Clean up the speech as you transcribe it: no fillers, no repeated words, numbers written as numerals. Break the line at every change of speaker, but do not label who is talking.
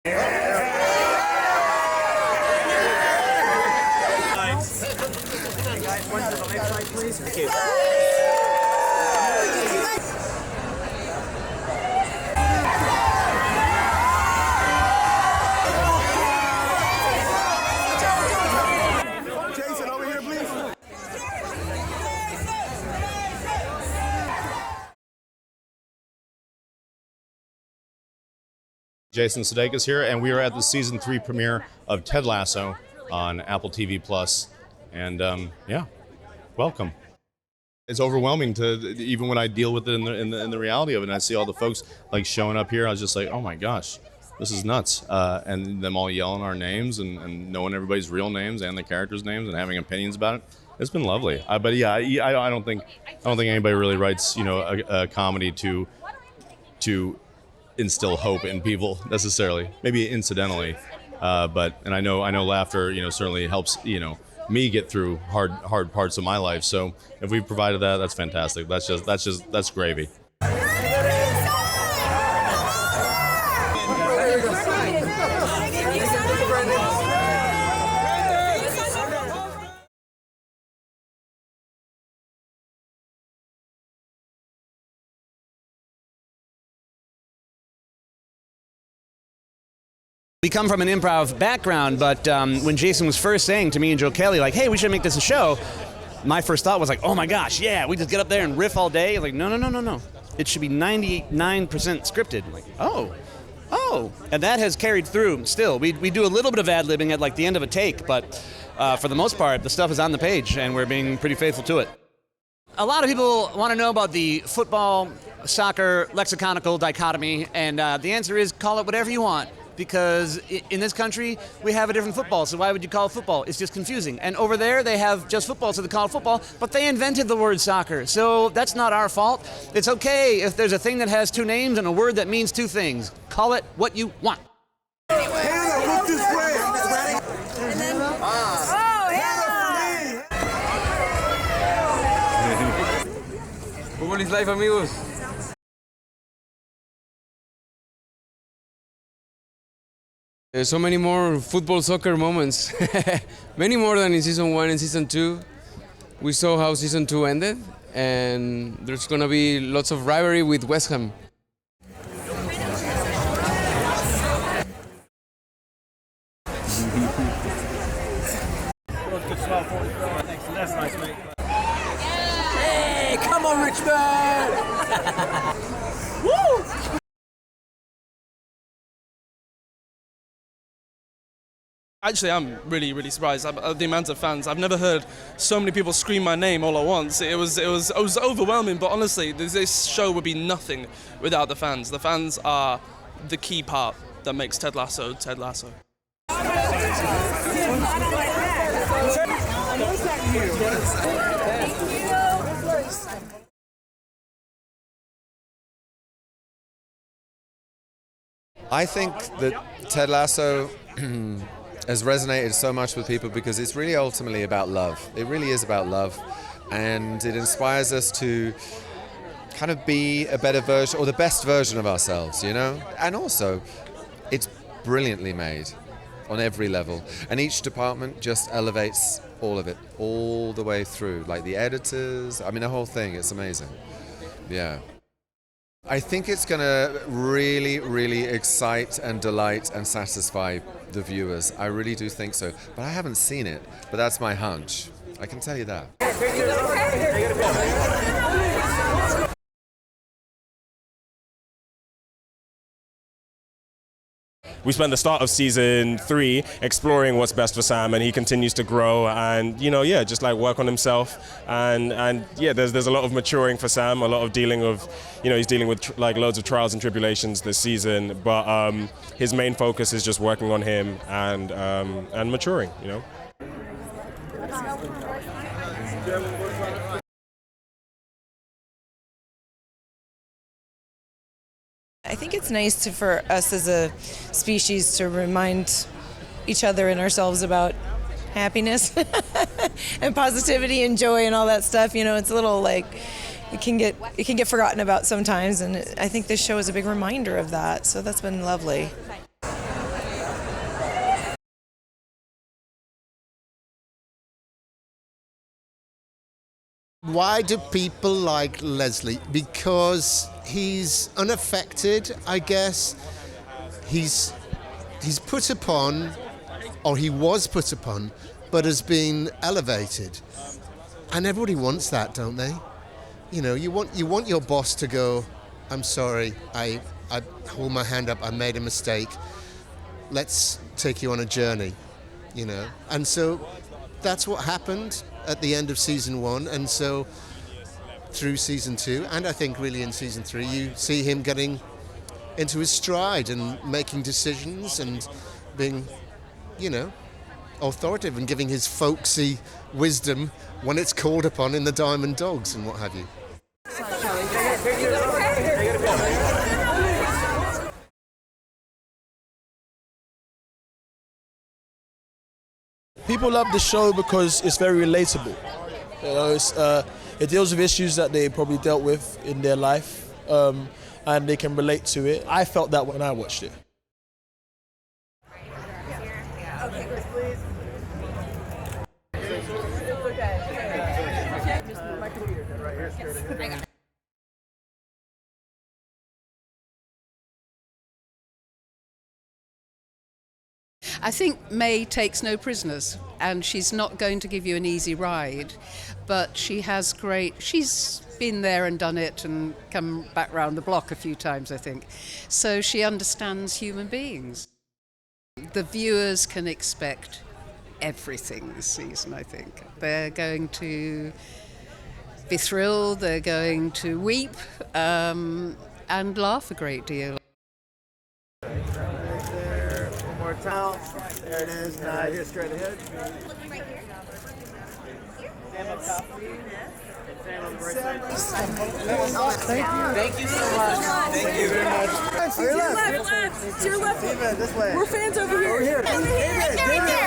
Jason, over here, please.
Jason Sudeikis here, and we are at the season 3 premiere of Ted Lasso on Apple TV Plus. And yeah, welcome. It's overwhelming to even when I deal with it in the reality of it, and I see all the folks like showing up here. I was just like, oh my gosh, this is nuts. And them all yelling our names and knowing everybody's real names and the characters' names and having opinions about it. It's been lovely. But yeah, I don't think anybody really writes a comedy to instill hope in people necessarily. Maybe incidentally, but I know laughter certainly helps me get through hard parts of my life. So if we provided that, that's fantastic. That's gravy.
We come from an improv background, but when Jason was first saying to me and Joe Kelly, like, hey, we should make this a show, my first thought was like, oh my gosh, yeah, we just get up there and riff all day. Like, no. It should be 99% scripted. Like, oh. And that has carried through still. We do a little bit of ad-libbing at like the end of a take, but for the most part, the stuff is on the page and we're being pretty faithful to it. A lot of people want to know about the football, soccer, lexiconical dichotomy, and the answer is call it whatever you want. Because in this country, we have a different football, so why would you call it football? It's just confusing. And over there, they have just football, so they call it football, but they invented the word soccer, so that's not our fault. It's okay if there's a thing that has two names and a word that means two things. Call it what you want.
Hannah, look this way.
And then,
Fútbol is life, amigos. There's so many more football, soccer moments. Many more than in season 1 and season 2. We saw how season 2 ended, and there's gonna be lots of rivalry with West Ham.
Hey, come on, Richmond! Woo!
Actually, I'm really surprised at the amount of fans. I've never heard so many people scream my name all at once. It was overwhelming, but honestly, this show would be nothing without the fans. The fans are the key part that makes Ted Lasso Ted Lasso.
I think that Ted Lasso has resonated so much with people because it's really ultimately about love. It really is about love, and it inspires us to kind of be a better version or the best version of ourselves, And also, it's brilliantly made on every level, and each department just elevates all of it, all the way through, like the editors, the whole thing. It's amazing. Yeah. I think it's going to really excite and delight and satisfy the viewers. I really do think so. But I haven't seen it, but that's my hunch. I can tell you that.
We spent the start of season 3 exploring what's best for Sam, and he continues to grow and, just like work on himself. And there's a lot of maturing for Sam, a lot of dealing with, he's dealing with like loads of trials and tribulations this season. But his main focus is just working on him and maturing,
I think it's nice for us as a species to remind each other and ourselves about happiness and positivity and joy and all that stuff. It's a little like it can get forgotten about sometimes, and I think this show is a big reminder of that. So that's been lovely.
Why do people like Leslie? Because he's unaffected, I guess. He's put upon, or he was put upon, but has been elevated. And everybody wants that, don't they? You know, you want your boss to go, I'm sorry, I hold my hand up, I made a mistake. Let's take you on a journey, you know. And so that's what happened at the end of season 1, and so through season 2, and I think really in season 3, you see him getting into his stride and making decisions and being, you know, authoritative and giving his folksy wisdom when it's called upon in the Diamond Dogs and what have you.
People love the show because it's very relatable. You know, it deals with issues that they probably dealt with in their life, and they can relate to it. I felt that when I watched it.
I think May takes no prisoners, and she's not going to give you an easy ride, but she's been there and done it and come back round the block a few times, I think. So she understands human beings. The viewers can expect everything this season, I think. They're going to be thrilled, they're going to weep, and laugh a great deal.
Towel. There it is. Now here, straight ahead.
Right here.
Stand up top. Stand on the right side.
Thank you so much.
Thank you very much.
To your left. To your left.
Steven, this way.
We're fans over here.
Over here.
Right there.